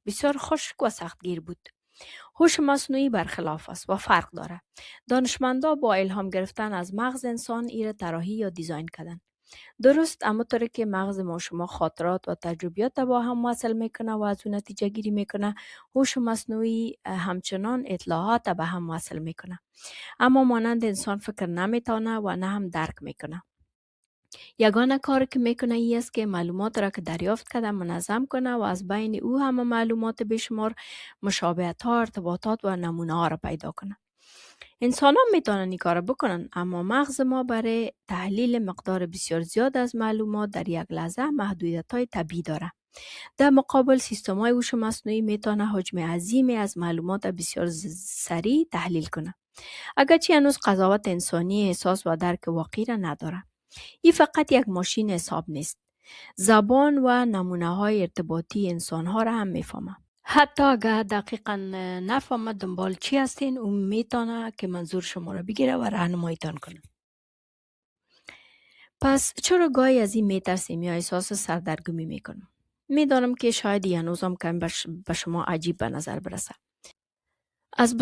بسیار خشک و سختگیر بود. هوش مصنوعی برخلاف است و فرق داره. دانشمندا با الهام گرفتن از مغز انسان ایره طراحی یا دیزاین کردن. درست همونطوری که مغز ما شما خاطرات و تجربیات با هم وصل میکنه و از اون نتیجه گیری میکنه، هوش مصنوعی همچنان اطلاعات به هم وصل میکنه، اما مانند انسان فکر نمیتونه و نه هم درک میکنه. یگانه کار که میکنه ای است که معلومات را که دریافت کرده منظم کنه و از بین او همه معلومات بیشمار، مشابهت ها، ارتباطات و نمونه ها را پیدا کنه. انسان ها میتونن این کار بکنن، اما مغز ما برای تحلیل مقدار بسیار زیاد از معلومات در یک لحظه محدودیت های طبیعی داره. در مقابل سیستم های هوش مصنوعی میتونه حجم عظیمی از معلومات بسیار سریع تحلیل کنه، اگرچه هنوز قضاوت انسانی، احساس و درک واقعی را نداره. این فقط یک ماشین حساب نیست. زبان و نمونه های ارتباطی انسان ها را هم میفهمه. حتی اگر دقیقا نفهمه دنبال چی هستین، اون میتونه که منظور شما را بگیره و راهنماییتان کنه. پس چرا گاهی از این میترسیم یا احساس سردرگمی میکنم؟ میدانم که شاید هنوزم کمی به شما عجیب به نظر برسه. از